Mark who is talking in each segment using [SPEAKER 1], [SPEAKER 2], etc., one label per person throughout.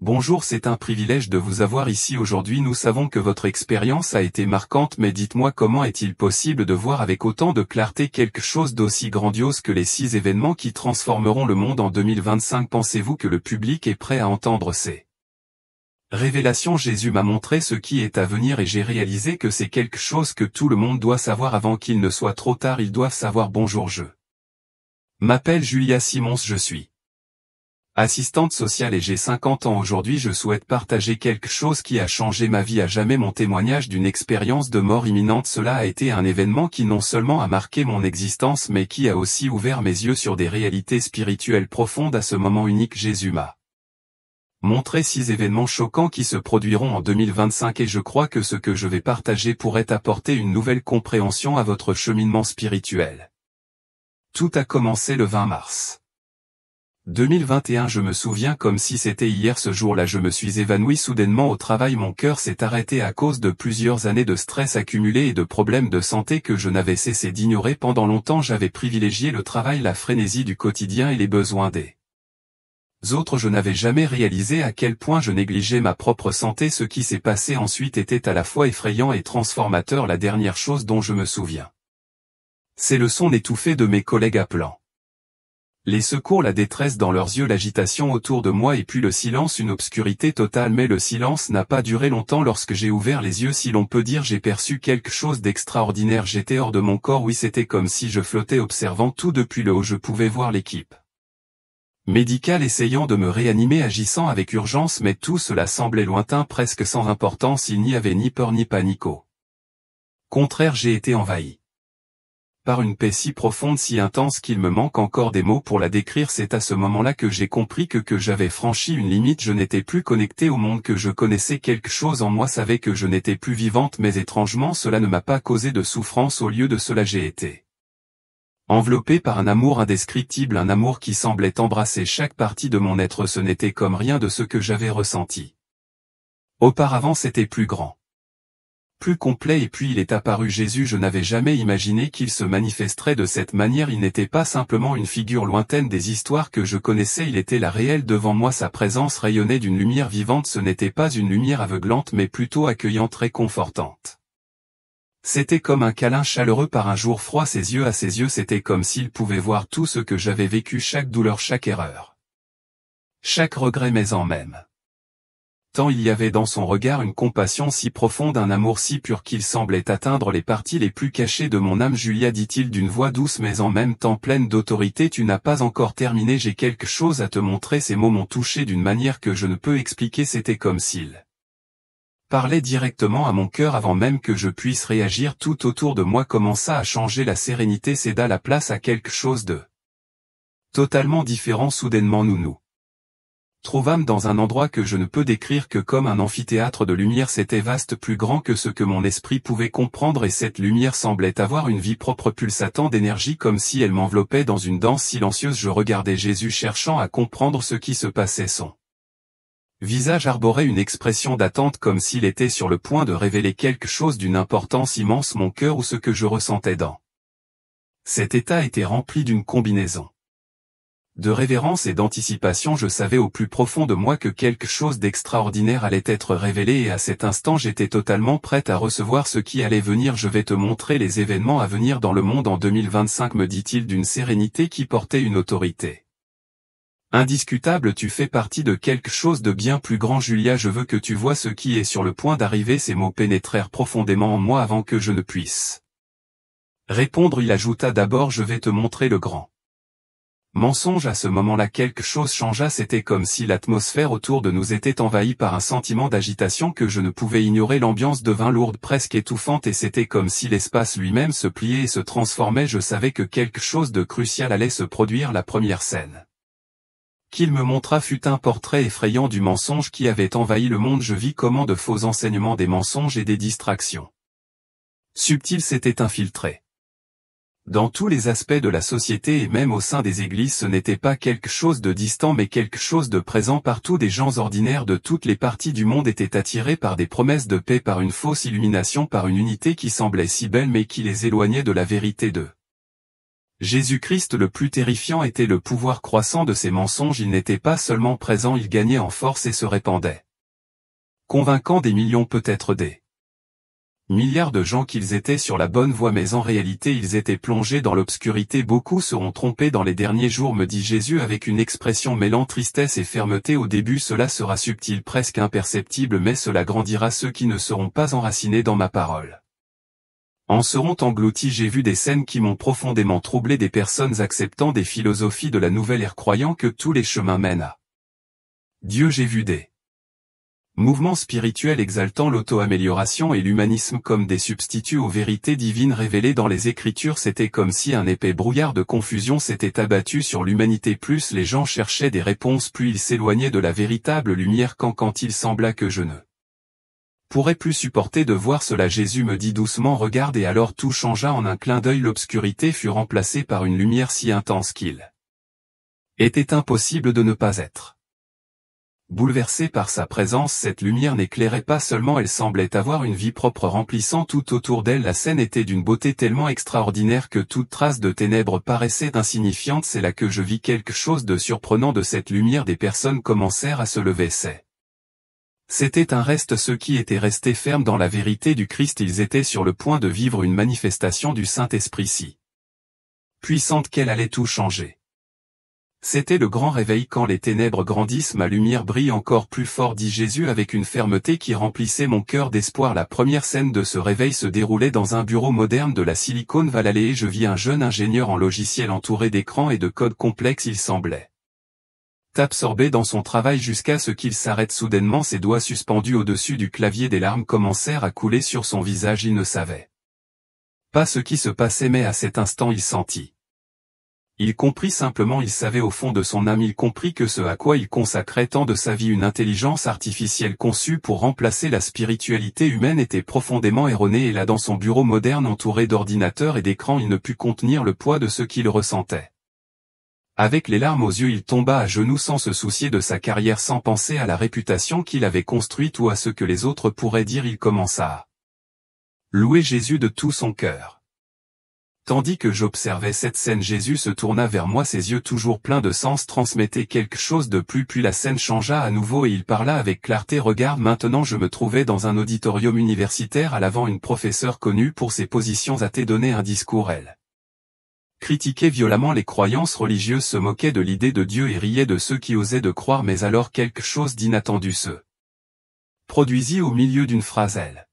[SPEAKER 1] Bonjour, c'est un privilège de vous avoir ici aujourd'hui. Nous savons que votre expérience a été marquante, mais dites-moi, comment est-il possible de voir avec autant de clarté quelque chose d'aussi grandiose que les 6 événements qui transformeront le monde en 2025? Pensez-vous que le public est prêt à entendre ces révélations? Jésus m'a montré ce qui est à venir et j'ai réalisé que c'est quelque chose que tout le monde doit savoir avant qu'il ne soit trop tard. Ils doivent savoir. Bonjour, je m'appelle Julia Simons, je suis assistante sociale et j'ai 50 ans. Aujourd'hui, je souhaite partager quelque chose qui a changé ma vie à jamais, mon témoignage d'une expérience de mort imminente. Cela a été un événement qui non seulement a marqué mon existence mais qui a aussi ouvert mes yeux sur des réalités spirituelles profondes. À ce moment unique, Jésus m'a montré 6 événements choquants qui se produiront en 2025 et je crois que ce que je vais partager pourrait apporter une nouvelle compréhension à votre cheminement spirituel. Tout a commencé le 20 mars 2021. Je me souviens comme si c'était hier. Ce jour-là, je me suis évanoui soudainement au travail. Mon cœur s'est arrêté à cause de plusieurs années de stress accumulé et de problèmes de santé que je n'avais cessé d'ignorer. Pendant longtemps, j'avais privilégié le travail, la frénésie du quotidien et les besoins des autres. Je n'avais jamais réalisé à quel point je négligeais ma propre santé. Ce qui s'est passé ensuite était à la fois effrayant et transformateur. La dernière chose dont je me souviens, c'est le son étouffé de mes collègues appelant les secours, la détresse dans leurs yeux, l'agitation autour de moi et puis le silence, une obscurité totale. Mais le silence n'a pas duré longtemps. Lorsque j'ai ouvert les yeux, si l'on peut dire, j'ai perçu quelque chose d'extraordinaire. J'étais hors de mon corps. Oui, c'était comme si je flottais, observant tout depuis le haut. Je pouvais voir l'équipe médicale essayant de me réanimer, agissant avec urgence, mais tout cela semblait lointain, presque sans importance. Il n'y avait ni peur ni panique. Au contraire, j'ai été envahi par une paix si profonde, si intense qu'il me manque encore des mots pour la décrire. C'est à ce moment-là que j'ai compris que j'avais franchi une limite. Je n'étais plus connecté au monde que je connaissais. Quelque chose en moi savait que je n'étais plus vivante, mais étrangement cela ne m'a pas causé de souffrance. Au lieu de cela, j'ai été enveloppé par un amour indescriptible, un amour qui semblait embrasser chaque partie de mon être. Ce n'était comme rien de ce que j'avais ressenti auparavant. C'était plus grand, plus complet, et puis il est apparu Jésus. Je n'avais jamais imaginé qu'il se manifesterait de cette manière. Il n'était pas simplement une figure lointaine des histoires que je connaissais, il était la réelle devant moi. Sa présence rayonnait d'une lumière vivante. Ce n'était pas une lumière aveuglante mais plutôt accueillante, réconfortante. C'était comme un câlin chaleureux par un jour froid. Ses yeux, à ses yeux, c'était comme s'il pouvait voir tout ce que j'avais vécu, chaque douleur, chaque erreur, chaque regret, mais en même tant il y avait dans son regard une compassion si profonde, un amour si pur qu'il semblait atteindre les parties les plus cachées de mon âme. Julia, dit-il d'une voix douce mais en même temps pleine d'autorité, tu n'as pas encore terminé, j'ai quelque chose à te montrer. Ces mots m'ont touché d'une manière que je ne peux expliquer. C'était comme s'il parlait directement à mon cœur avant même que je puisse réagir. Tout autour de moi commença à changer. La sérénité céda la place à quelque chose de totalement différent. Soudainement nous trouvâmes dans un endroit que je ne peux décrire que comme un amphithéâtre de lumière. C'était vaste, plus grand que ce que mon esprit pouvait comprendre, et cette lumière semblait avoir une vie propre, pulsatant d'énergie comme si elle m'enveloppait dans une danse silencieuse. Je regardais Jésus cherchant à comprendre ce qui se passait. Son visage arborait une expression d'attente comme s'il était sur le point de révéler quelque chose d'une importance immense. Mon cœur, ou ce que je ressentais dans cet état, était rempli d'une combinaison de révérence et d'anticipation. Je savais au plus profond de moi que quelque chose d'extraordinaire allait être révélé, et à cet instant j'étais totalement prête à recevoir ce qui allait venir. Je vais te montrer les événements à venir dans le monde en 2025, me dit-il d'une sérénité qui portait une autorité indiscutable. Tu fais partie de quelque chose de bien plus grand, Julia, je veux que tu vois ce qui est sur le point d'arriver. Ces mots pénétrèrent profondément en moi avant que je ne puisse répondre. Il ajouta, d'abord je vais te montrer le grand mensonge. À ce moment-là, quelque chose changea. C'était comme si l'atmosphère autour de nous était envahie par un sentiment d'agitation que je ne pouvais ignorer. L'ambiance devint lourde, presque étouffante, et c'était comme si l'espace lui-même se pliait et se transformait. Je savais que quelque chose de crucial allait se produire. La première scène qu'il me montra fut un portrait effrayant du mensonge qui avait envahi le monde. Je vis comment de faux enseignements, des mensonges et des distractions subtiles s'étaient infiltrés dans tous les aspects de la société et même au sein des églises. Ce n'était pas quelque chose de distant mais quelque chose de présent partout. Des gens ordinaires de toutes les parties du monde étaient attirés par des promesses de paix, par une fausse illumination, par une unité qui semblait si belle mais qui les éloignait de la vérité de Jésus-Christ le plus terrifiant était le pouvoir croissant de ses mensonges. Il n'était pas seulement présent, il gagnait en force et se répandait, convainquant des millions, peut-être des milliards de gens qu'ils étaient sur la bonne voie, mais en réalité ils étaient plongés dans l'obscurité. Beaucoup seront trompés dans les derniers jours, me dit Jésus avec une expression mêlant tristesse et fermeté. Au début cela sera subtil, presque imperceptible, mais cela grandira. Ceux qui ne seront pas enracinés dans ma parole en seront engloutis. J'ai vu des scènes qui m'ont profondément troublé, des personnes acceptant des philosophies de la nouvelle ère, croyant que tous les chemins mènent à Dieu. J'ai vu des mouvements spirituels exaltant l'auto-amélioration et l'humanisme comme des substituts aux vérités divines révélées dans les Écritures. C'était comme si un épais brouillard de confusion s'était abattu sur l'humanité. Plus les gens cherchaient des réponses, plus ils s'éloignaient de la véritable lumière. Quand il sembla que je ne pourrais plus supporter de voir cela, Jésus me dit doucement: regarde. Et alors tout changea en un clin d'œil. L'obscurité fut remplacée par une lumière si intense qu'il était impossible de ne pas être bouleversé par sa présence. Cette lumière n'éclairait pas seulement, elle semblait avoir une vie propre, remplissant tout autour d'elle. La scène était d'une beauté tellement extraordinaire que toute trace de ténèbres paraissait insignifiante. C'est là que je vis quelque chose de surprenant. De cette lumière, des personnes commencèrent à se lever. C'était un reste, ceux qui étaient restés fermes dans la vérité du Christ. Ils étaient sur le point de vivre une manifestation du Saint-Esprit si puissante qu'elle allait tout changer. C'était le grand réveil. Quand les ténèbres grandissent, ma lumière brille encore plus fort, dit Jésus avec une fermeté qui remplissait mon cœur d'espoir. La première scène de ce réveil se déroulait dans un bureau moderne de la Silicon Valley et je vis un jeune ingénieur en logiciel entouré d'écrans et de codes complexes. Il semblait absorbé dans son travail jusqu'à ce qu'il s'arrête soudainement, ses doigts suspendus au-dessus du clavier. Des larmes commencèrent à couler sur son visage. Il ne savait pas ce qui se passait, mais à cet instant il sentit. Il comprit simplement, il savait au fond de son âme, il comprit que ce à quoi il consacrait tant de sa vie, une intelligence artificielle conçue pour remplacer la spiritualité humaine, était profondément erronée. Et là, dans son bureau moderne entouré d'ordinateurs et d'écrans, il ne put contenir le poids de ce qu'il ressentait. Avec les larmes aux yeux, il tomba à genoux sans se soucier de sa carrière, sans penser à la réputation qu'il avait construite ou à ce que les autres pourraient dire. Il commença à louer Jésus de tout son cœur. Tandis que j'observais cette scène, Jésus se tourna vers moi, ses yeux toujours pleins de sens transmettaient quelque chose de plus. Puis la scène changea à nouveau et il parla avec clarté. Regarde, maintenant je me trouvais dans un auditorium universitaire. À l'avant, une professeure connue pour ses positions athées donnait un discours. Elle critiquait violemment les croyances religieuses, se moquait de l'idée de Dieu et riait de ceux qui osaient de croire. Mais alors quelque chose d'inattendu se produisit au milieu d'une phrase. Elle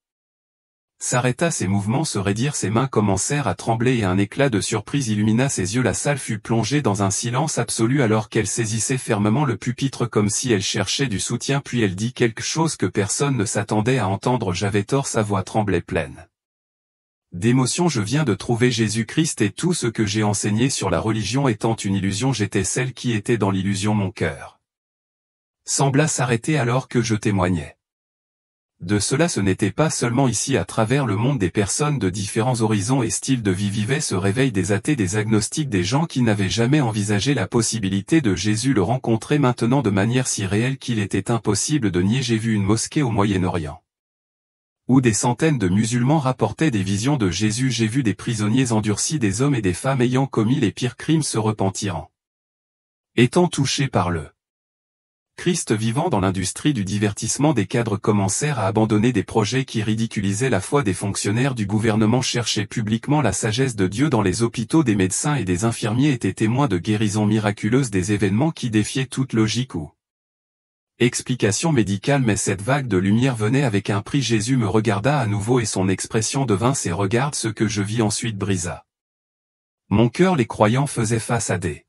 [SPEAKER 1] s'arrêta, ses mouvements se raidirent, ses mains commencèrent à trembler et un éclat de surprise illumina ses yeux. La salle fut plongée dans un silence absolu alors qu'elle saisissait fermement le pupitre comme si elle cherchait du soutien. Puis elle dit quelque chose que personne ne s'attendait à entendre. J'avais tort, sa voix tremblait pleine d'émotion. Je viens de trouver Jésus-Christ et tout ce que j'ai enseigné sur la religion étant une illusion. J'étais celle qui était dans l'illusion. Mon cœur sembla s'arrêter alors que je témoignais de cela. Ce n'était pas seulement ici, à travers le monde, des personnes de différents horizons et styles de vie vivaient ce réveil, des athées, des agnostiques, des gens qui n'avaient jamais envisagé la possibilité de Jésus le rencontrer maintenant de manière si réelle qu'il était impossible de nier. J'ai vu une mosquée au Moyen-Orient où des centaines de musulmans rapportaient des visions de Jésus. J'ai vu des prisonniers endurcis, des hommes et des femmes ayant commis les pires crimes se repentirant, étant touchés par le Christ vivant. Dans l'industrie du divertissement, des cadres commencèrent à abandonner des projets qui ridiculisaient la foi des fonctionnaires du gouvernement, cherchaient publiquement la sagesse de Dieu. Dans les hôpitaux, des médecins et des infirmiers étaient témoins de guérisons miraculeuses, des événements qui défiaient toute logique ou explication médicale. Mais cette vague de lumière venait avec un prix. Jésus me regarda à nouveau et son expression devint ses regards. Ce que je vis ensuite brisa mon cœur. Les croyants faisaient face à des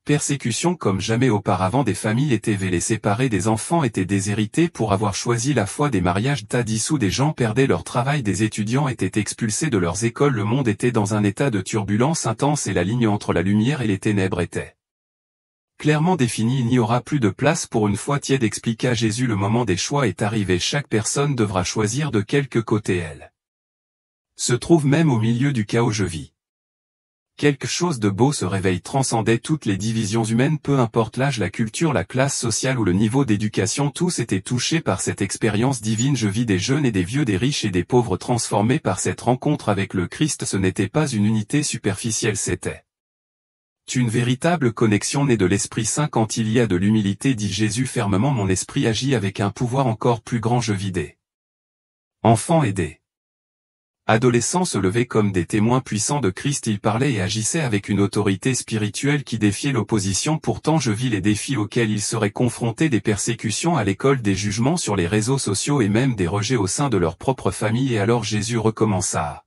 [SPEAKER 1] persécutions comme jamais auparavant. Des familles étaient vélées, séparées, des enfants étaient déshérités pour avoir choisi la foi, des mariages dissous, des gens perdaient leur travail, des étudiants étaient expulsés de leurs écoles. Le monde était dans un état de turbulence intense et la ligne entre la lumière et les ténèbres était clairement définie. Il n'y aura plus de place pour une foi tiède, expliqua Jésus. Le moment des choix est arrivé. Chaque personne devra choisir de quelque côté elle se trouve. Même au milieu du chaos, je vis Quelque chose de beau se réveille transcendait toutes les divisions humaines, peu importe l'âge, la culture, la classe sociale ou le niveau d'éducation, tous étaient touchés par cette expérience divine. Je vis des jeunes et des vieux, des riches et des pauvres transformés par cette rencontre avec le Christ. Ce n'était pas une unité superficielle, c'était une véritable connexion née de l'Esprit Saint. Quand il y a de l'humilité, dit Jésus fermement, mon esprit agit avec un pouvoir encore plus grand. Je vis des enfants et des adolescents se levaient comme des témoins puissants de Christ. Ils parlaient et agissaient avec une autorité spirituelle qui défiait l'opposition. Pourtant je vis les défis auxquels ils seraient confrontés, des persécutions à l'école, des jugements sur les réseaux sociaux et même des rejets au sein de leur propre famille. Et alors Jésus recommença à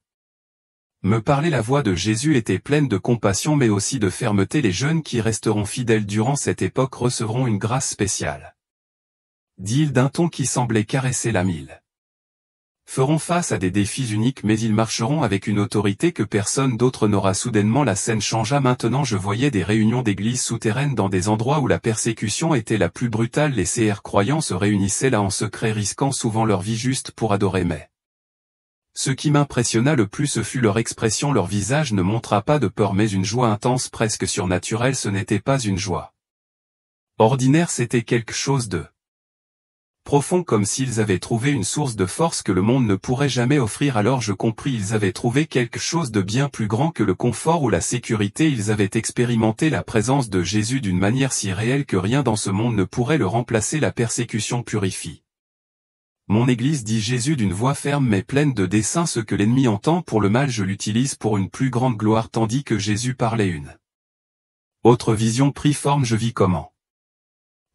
[SPEAKER 1] me parler. La voix de Jésus était pleine de compassion mais aussi de fermeté. Les jeunes qui resteront fidèles durant cette époque recevront une grâce spéciale, dit-il d'un ton qui semblait caresser l'âme. Ils feront face à des défis uniques mais ils marcheront avec une autorité que personne d'autre n'aura. Soudainement la scène changea. Maintenant je voyais des réunions d'églises souterraines dans des endroits où la persécution était la plus brutale. Les CR croyants se réunissaient là en secret, risquant souvent leur vie juste pour adorer. Mais ce qui m'impressionna le plus, ce fut leur expression. Leur visage ne montra pas de peur mais une joie intense, presque surnaturelle. Ce n'était pas une joie ordinaire, c'était quelque chose de profond, comme s'ils avaient trouvé une source de force que le monde ne pourrait jamais offrir. Alors je compris, ils avaient trouvé quelque chose de bien plus grand que le confort ou la sécurité. Ils avaient expérimenté la présence de Jésus d'une manière si réelle que rien dans ce monde ne pourrait le remplacer. La persécution purifie mon Église, dit Jésus d'une voix ferme mais pleine de dessein. Ce que l'ennemi entend pour le mal, je l'utilise pour une plus grande gloire. Tandis que Jésus parlait, une autre vision prit forme. Je vis comment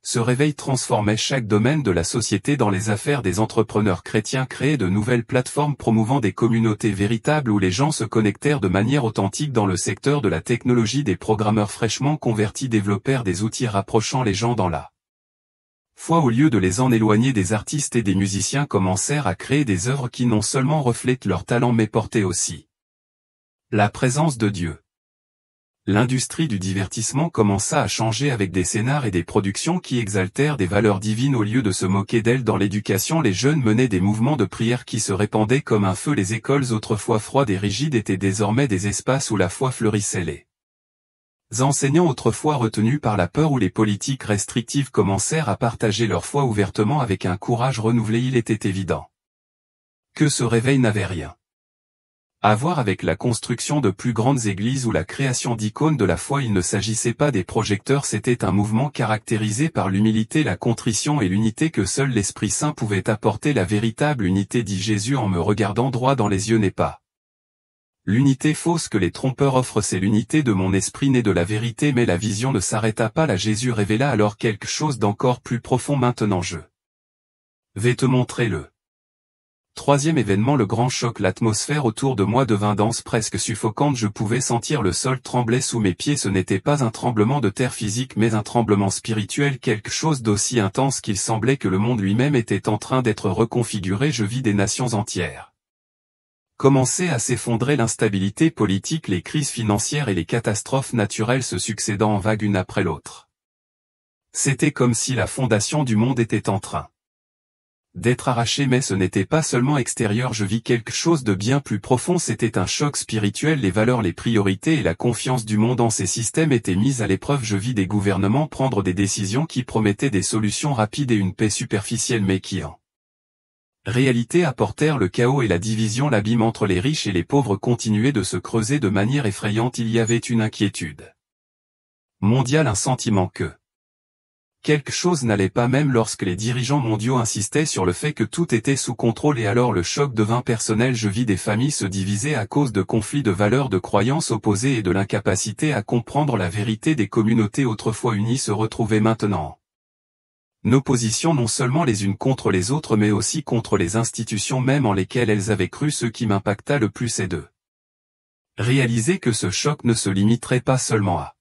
[SPEAKER 1] ce réveil transformait chaque domaine de la société. Dans les affaires, des entrepreneurs chrétiens créaient de nouvelles plateformes promouvant des communautés véritables où les gens se connectèrent de manière authentique. Dans le secteur de la technologie, des programmeurs fraîchement convertis développèrent des outils rapprochant les gens dans la foi au lieu de les en éloigner. Des artistes et des musiciens commencèrent à créer des œuvres qui non seulement reflètent leur talent mais portaient aussi la présence de Dieu. L'industrie du divertissement commença à changer avec des scénars et des productions qui exaltèrent des valeurs divines au lieu de se moquer d'elles. Dans l'éducation, les jeunes menaient des mouvements de prière qui se répandaient comme un feu. Les écoles, autrefois froides et rigides, étaient désormais des espaces où la foi fleurissait. Les enseignants, autrefois retenus par la peur ou les politiques restrictives, commencèrent à partager leur foi ouvertement avec un courage renouvelé. Il était évident que ce réveil n'avait rien à voir avec la construction de plus grandes églises ou la création d'icônes de la foi. Il ne s'agissait pas des projecteurs, c'était un mouvement caractérisé par l'humilité, la contrition et l'unité que seul l'Esprit Saint pouvait apporter. La véritable unité, dit Jésus en me regardant droit dans les yeux, n'est pas l'unité fausse que les trompeurs offrent, c'est l'unité de mon esprit né de la vérité. Mais la vision ne s'arrêta pas là. Jésus révéla alors quelque chose d'encore plus profond. Maintenant je vais te montrer le troisième événement, le grand choc. L'atmosphère autour de moi devint dense, presque suffocante. Je pouvais sentir le sol trembler sous mes pieds. Ce n'était pas un tremblement de terre physique mais un tremblement spirituel, quelque chose d'aussi intense qu'il semblait que le monde lui-même était en train d'être reconfiguré. Je vis des nations entières commencer à s'effondrer, l'instabilité politique, les crises financières et les catastrophes naturelles se succédant en vagues une après l'autre. C'était comme si la fondation du monde était en train d'être arraché, mais ce n'était pas seulement extérieur. Je vis quelque chose de bien plus profond, c'était un choc spirituel. Les valeurs, les priorités et la confiance du monde en ces systèmes étaient mises à l'épreuve. Je vis des gouvernements prendre des décisions qui promettaient des solutions rapides et une paix superficielle mais qui en réalité apportèrent le chaos et la division. L'abîme entre les riches et les pauvres continuait de se creuser de manière effrayante. Il y avait une inquiétude mondiale, un sentiment que quelque chose n'allait pas, même lorsque les dirigeants mondiaux insistaient sur le fait que tout était sous contrôle. Et alors le choc devint personnel. Je vis des familles se diviser à cause de conflits de valeurs, de croyances opposées et de l'incapacité à comprendre la vérité. Des communautés autrefois unies se retrouvaient maintenant en opposition, non seulement les unes contre les autres mais aussi contre les institutions même en lesquelles elles avaient cru. Ce qui m'impacta le plus est de réaliser que ce choc ne se limiterait pas seulement à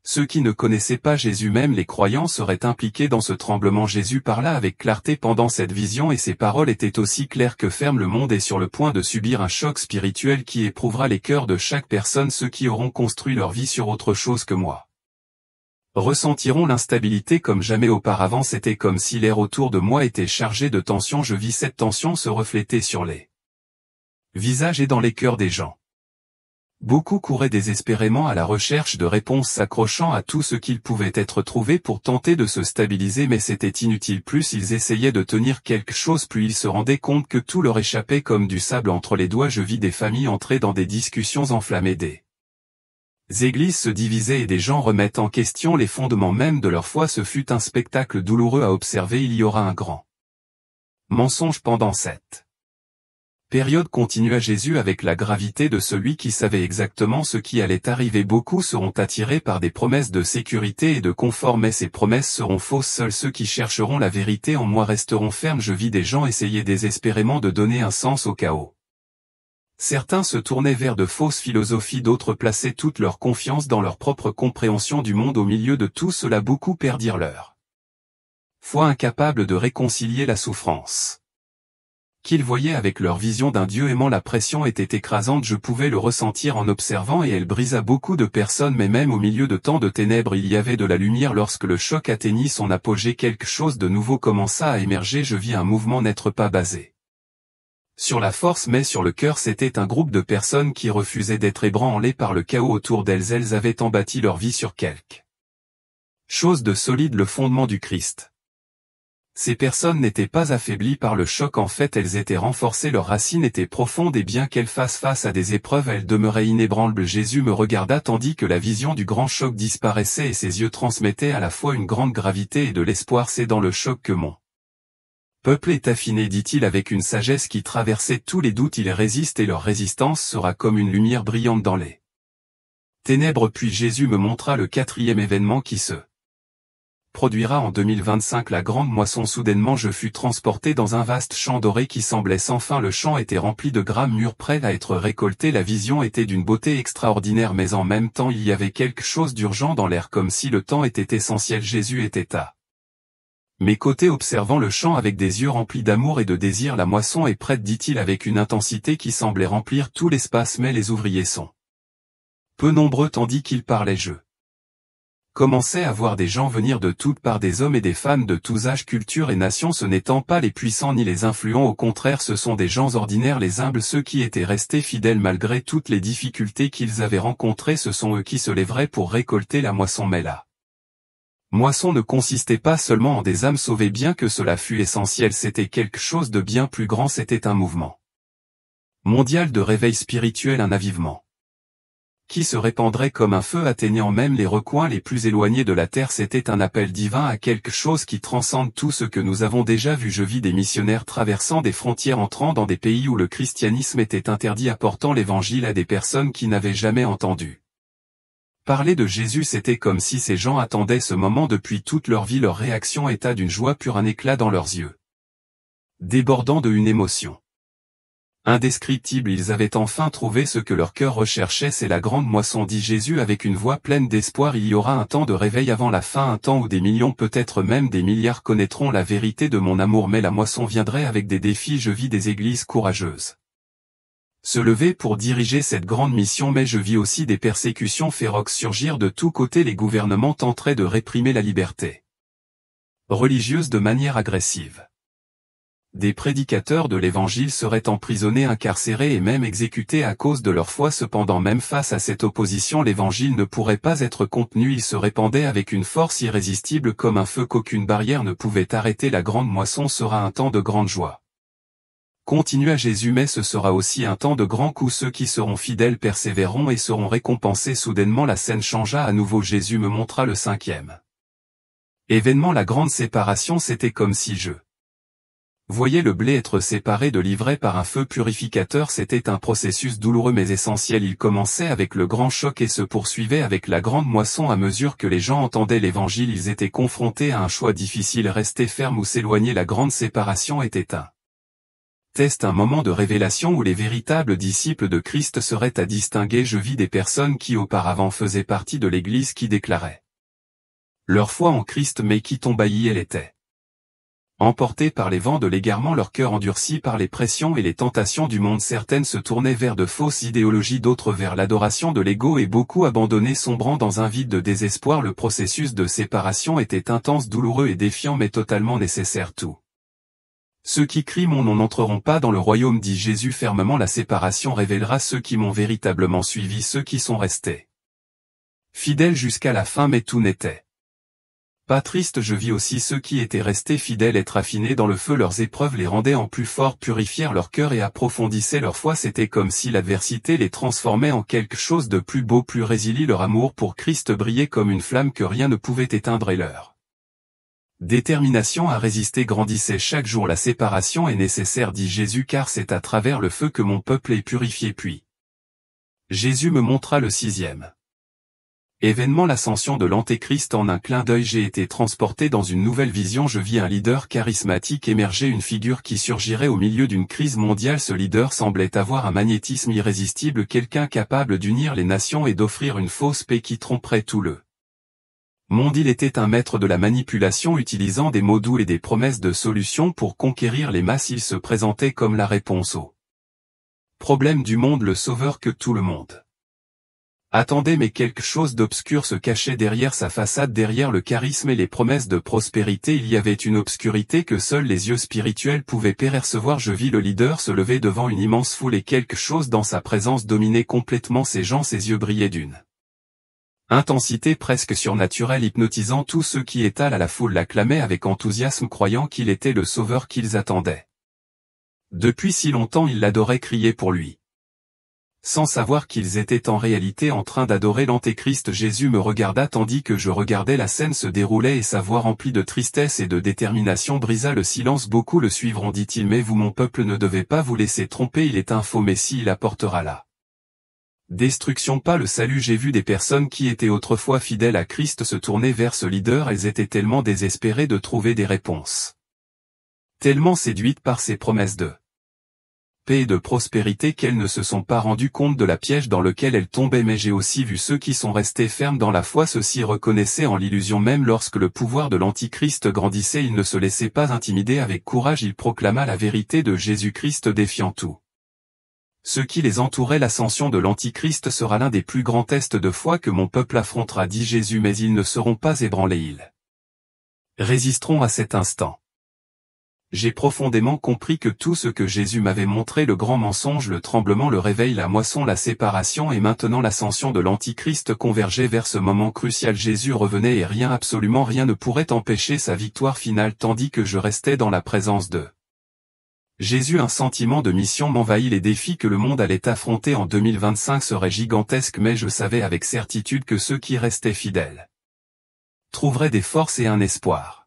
[SPEAKER 1] ceux qui ne connaissaient pas Jésus. Même les croyants seraient impliqués dans ce tremblement. Jésus parla avec clarté pendant cette vision et ses paroles étaient aussi claires que fermes. Le monde est sur le point de subir un choc spirituel qui éprouvera les cœurs de chaque personne. Ceux qui auront construit leur vie sur autre chose que moi ressentiront l'instabilité comme jamais auparavant. C'était comme si l'air autour de moi était chargé de tension. Je vis cette tension se refléter sur les visages et dans les cœurs des gens. Beaucoup couraient désespérément à la recherche de réponses s'accrochant à tout ce qu'il pouvait être trouvé pour tenter de se stabiliser, mais c'était inutile. Plus ils essayaient de tenir quelque chose, plus ils se rendaient compte que tout leur échappait comme du sable entre les doigts. Je vis des familles entrer dans des discussions enflammées, des églises se divisaient et des gens remettent en question les fondements même de leur foi. Ce fut un spectacle douloureux à observer. Il y aura un grand mensonge pendant cette période, continua Jésus avec la gravité de celui qui savait exactement ce qui allait arriver. Beaucoup seront attirés par des promesses de sécurité et de confort, mais ces promesses seront fausses. Seuls ceux qui chercheront la vérité en moi resteront fermes. Je vis des gens essayer désespérément de donner un sens au chaos. Certains se tournaient vers de fausses philosophies, d'autres plaçaient toute leur confiance dans leur propre compréhension du monde. Au milieu de tout cela, beaucoup perdirent leur foi, incapables de réconcilier la souffrance qu'ils voyaient avec leur vision d'un Dieu aimant. La pression était écrasante, je pouvais le ressentir en observant, et elle brisa beaucoup de personnes. Mais même au milieu de tant de ténèbres, il y avait de la lumière. Lorsque le choc atteignit son apogée, quelque chose de nouveau commença à émerger. Je vis un mouvement n'être pas basé sur la force mais sur le cœur. C'était un groupe de personnes qui refusaient d'être ébranlées par le chaos autour d'elles. Elles avaient embâti leur vie sur quelque chose de solide, le fondement du Christ. Ces personnes n'étaient pas affaiblies par le choc, en fait elles étaient renforcées, leurs racines étaient profondes et bien qu'elles fassent face à des épreuves, elles demeuraient inébranlables. Jésus me regarda tandis que la vision du grand choc disparaissait et ses yeux transmettaient à la fois une grande gravité et de l'espoir. C'est dans le choc que mon peuple est affiné, dit-il avec une sagesse qui traversait tous les doutes. Ils résistent et leur résistance sera comme une lumière brillante dans les ténèbres. Puis Jésus me montra le quatrième événement qui se produira en 2025, la grande moisson. Soudainement je fus transporté dans un vaste champ doré qui semblait sans fin. Le champ était rempli de grains mûrs prêts à être récoltés. La vision était d'une beauté extraordinaire, mais en même temps il y avait quelque chose d'urgent dans l'air, comme si le temps était essentiel. Jésus était à mes côtés observant le champ avec des yeux remplis d'amour et de désir. La moisson est prête, dit-il avec une intensité qui semblait remplir tout l'espace, mais les ouvriers sont peu nombreux. Tandis qu'il parlait, je commençait à voir des gens venir de toutes parts, des hommes et des femmes de tous âges, cultures et nations. Ce n'étant pas les puissants ni les influents, au contraire ce sont des gens ordinaires, les humbles, ceux qui étaient restés fidèles malgré toutes les difficultés qu'ils avaient rencontrées. Ce sont eux qui se lèveraient pour récolter la moisson. Mais la moisson ne consistait pas seulement en des âmes sauvées, bien que cela fût essentiel, c'était quelque chose de bien plus grand. C'était un mouvement mondial de réveil spirituel, un avivement qui se répandrait comme un feu atteignant même les recoins les plus éloignés de la terre. C'était un appel divin à quelque chose qui transcende tout ce que nous avons déjà vu. Je vis des missionnaires traversant des frontières, entrant dans des pays où le christianisme était interdit, apportant l'évangile à des personnes qui n'avaient jamais entendu parler de Jésus. C'était comme si ces gens attendaient ce moment depuis toute leur vie. Leur réaction était d'une joie pure, un éclat dans leurs yeux, débordant de une émotion indescriptible. Ils avaient enfin trouvé ce que leur cœur recherchait. C'est la grande moisson, dit Jésus avec une voix pleine d'espoir. Il y aura un temps de réveil avant la fin, un temps où des millions, peut-être même des milliards, connaîtront la vérité de mon amour. Mais la moisson viendrait avec des défis. Je vis des églises courageuses se lever pour diriger cette grande mission, mais je vis aussi des persécutions féroces surgir de tous côtés. Les gouvernements tenteraient de réprimer la liberté religieuse de manière agressive. Des prédicateurs de l'Évangile seraient emprisonnés, incarcérés et même exécutés à cause de leur foi. Cependant, même face à cette opposition, l'Évangile ne pourrait pas être contenu. Il se répandait avec une force irrésistible comme un feu qu'aucune barrière ne pouvait arrêter. La grande moisson sera un temps de grande joie, continua Jésus, mais ce sera aussi un temps de grands coups. Ceux qui seront fidèles persévéreront et seront récompensés. Soudainement la scène changea à nouveau. Jésus me montra le cinquième événement, la grande séparation. C'était comme si je voyais le blé être séparé de l'ivraie par un feu purificateur. C'était un processus douloureux mais essentiel. Il commençait avec le grand choc et se poursuivait avec la grande moisson. À mesure que les gens entendaient l'Évangile, ils étaient confrontés à un choix difficile: rester ferme ou s'éloigner. La grande séparation était un test, un moment de révélation où les véritables disciples de Christ seraient à distinguer. Je vis des personnes qui auparavant faisaient partie de l'Église qui déclaraient leur foi en Christ mais qui tombaient. Elle était emportées par les vents de l'égarement, leur cœur endurci par les pressions et les tentations du monde. Certaines se tournaient vers de fausses idéologies, d'autres vers l'adoration de l'ego, et beaucoup abandonnés, sombrant dans un vide de désespoir. Le processus de séparation était intense, douloureux et défiant, mais totalement nécessaire. Tout Ceux qui crient mon nom n'entreront pas dans le royaume, dit Jésus fermement. La séparation révélera ceux qui m'ont véritablement suivi, ceux qui sont restés fidèles jusqu'à la fin, mais tout n'était pas triste. Je vis aussi ceux qui étaient restés fidèles être affinés dans le feu. Leurs épreuves les rendaient en plus forts, purifièrent leur cœur et approfondissaient leur foi. C'était comme si l'adversité les transformait en quelque chose de plus beau, plus résilient. Leur amour pour Christ brillait comme une flamme que rien ne pouvait éteindre et leur détermination à résister grandissait chaque jour. La séparation est nécessaire, dit Jésus, car c'est à travers le feu que mon peuple est purifié. Puis Jésus me montra le 6e événement, l'ascension de l'Antéchrist. En un clin d'œil, j'ai été transporté dans une nouvelle vision. Je vis un leader charismatique émerger, une figure qui surgirait au milieu d'une crise mondiale. Ce leader semblait avoir un magnétisme irrésistible, quelqu'un capable d'unir les nations et d'offrir une fausse paix qui tromperait tout le monde. Il était un maître de la manipulation, utilisant des mots doux et des promesses de solutions pour conquérir les masses. Il se présentait comme la réponse au problème du monde, le sauveur que tout le monde attendait, mais quelque chose d'obscur se cachait derrière sa façade, derrière le charisme et les promesses de prospérité. Il y avait une obscurité que seuls les yeux spirituels pouvaient percevoir. Je vis le leader se lever devant une immense foule et quelque chose dans sa présence dominait complètement ces gens. Ses yeux brillaient d'une intensité presque surnaturelle, hypnotisant. Tous ceux qui étalent à la foule l'acclamaient avec enthousiasme, croyant qu'il était le sauveur qu'ils attendaient. Depuis si longtemps ils l'adoraient, criaient pour lui, sans savoir qu'ils étaient en réalité en train d'adorer l'Antéchrist. Jésus me regarda tandis que je regardais la scène se dérouler, et sa voix remplie de tristesse et de détermination brisa le silence. Beaucoup le suivront, dit-il, mais vous, mon peuple, ne devez pas vous laisser tromper. Il est un faux messie, il apportera la destruction, pas le salut. J'ai vu des personnes qui étaient autrefois fidèles à Christ se tourner vers ce leader. Elles étaient tellement désespérées de trouver des réponses, tellement séduites par ses promesses de paix et de prospérité, qu'elles ne se sont pas rendues compte de la piège dans lequel elles tombaient. Mais j'ai aussi vu ceux qui sont restés fermes dans la foi. Ceux-ci reconnaissaient en l'illusion. Même lorsque le pouvoir de l'Antichrist grandissait, il ne se laissait pas intimider. Avec courage, il proclama la vérité de Jésus-Christ, défiant tout ceux qui les entouraient. L'ascension de l'Antichrist sera l'un des plus grands tests de foi que mon peuple affrontera, dit Jésus, mais ils ne seront pas ébranlés, ils résisteront à cet instant. J'ai profondément compris que tout ce que Jésus m'avait montré, le grand mensonge, le tremblement, le réveil, la moisson, la séparation et maintenant l'ascension de l'Antichrist convergeaient vers ce moment crucial. Jésus revenait et rien, absolument rien ne pourrait empêcher sa victoire finale. Tandis que je restais dans la présence de Jésus, un sentiment de mission m'envahit. Les défis que le monde allait affronter en 2025 seraient gigantesques, mais je savais avec certitude que ceux qui restaient fidèles trouveraient des forces et un espoir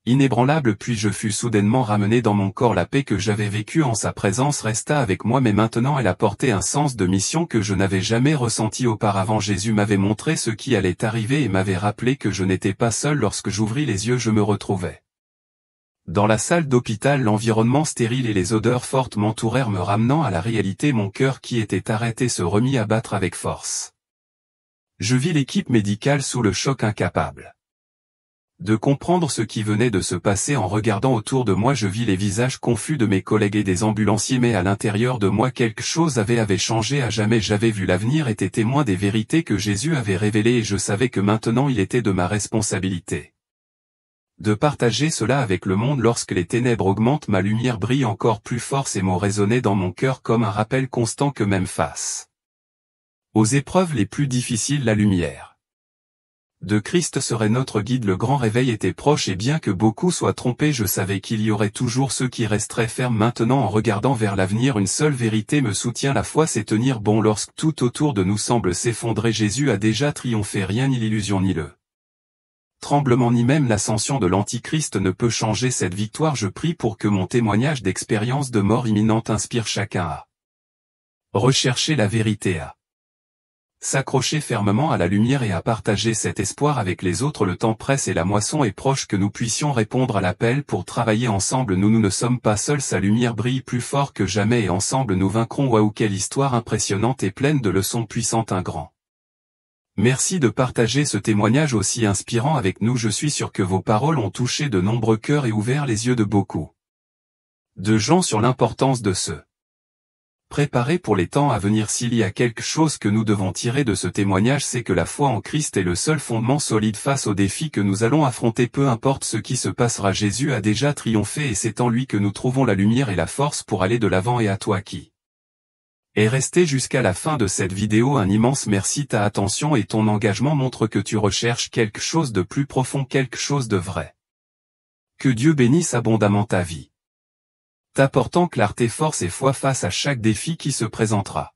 [SPEAKER 1] inébranlable. Puis je fus soudainement ramené dans mon corps. La paix que j'avais vécue en sa présence resta avec moi, mais maintenant elle apportait un sens de mission que je n'avais jamais ressenti auparavant. Jésus m'avait montré ce qui allait arriver et m'avait rappelé que je n'étais pas seul. Lorsque j'ouvris les yeux, je me retrouvais dans la salle d'hôpital. L'environnement stérile et les odeurs fortes m'entourèrent, me ramenant à la réalité. Mon cœur qui était arrêté se remit à battre avec force. Je vis l'équipe médicale sous le choc, incapable de comprendre ce qui venait de se passer. En regardant autour de moi, je vis les visages confus de mes collègues et des ambulanciers, mais à l'intérieur de moi quelque chose avait changé à jamais. J'avais vu l'avenir, été témoin des vérités que Jésus avait révélées, et je savais que maintenant il était de ma responsabilité de partager cela avec le monde. Lorsque les ténèbres augmentent, ma lumière brille encore plus fort. Ces mots résonnaient dans mon cœur comme un rappel constant que même face aux épreuves les plus difficiles, la lumière de Christ serait notre guide. Le grand réveil était proche, et bien que beaucoup soient trompés, je savais qu'il y aurait toujours ceux qui resteraient fermes. Maintenant, en regardant vers l'avenir, une seule vérité me soutient: la foi, c'est tenir bon lorsque tout autour de nous semble s'effondrer. Jésus a déjà triomphé. Rien, ni l'illusion, ni le tremblement, ni même l'ascension de l'Antichrist ne peut changer cette victoire. Je prie pour que mon témoignage d'expérience de mort imminente inspire chacun à rechercher la vérité, à s'accrocher fermement à la lumière et à partager cet espoir avec les autres. Le temps presse et la moisson est proche, que nous puissions répondre à l'appel pour travailler ensemble. Nous ne sommes pas seuls, sa lumière brille plus fort que jamais et ensemble nous vaincrons. Waouh, quelle histoire impressionnante et pleine de leçons puissantes. Un grand merci de partager ce témoignage aussi inspirant avec nous. Je suis sûr que vos paroles ont touché de nombreux cœurs et ouvert les yeux de beaucoup de gens sur l'importance de ce Préparés pour les temps à venir. S'il y a quelque chose que nous devons tirer de ce témoignage, c'est que la foi en Christ est le seul fondement solide face aux défis que nous allons affronter. Peu importe ce qui se passera, Jésus a déjà triomphé et c'est en lui que nous trouvons la lumière et la force pour aller de l'avant. Et à toi qui est resté jusqu'à la fin de cette vidéo, un immense merci. Ta attention et ton engagement montrent que tu recherches quelque chose de plus profond, quelque chose de vrai. Que Dieu bénisse abondamment ta vie, t'apportant clarté, force et foi face à chaque défi qui se présentera.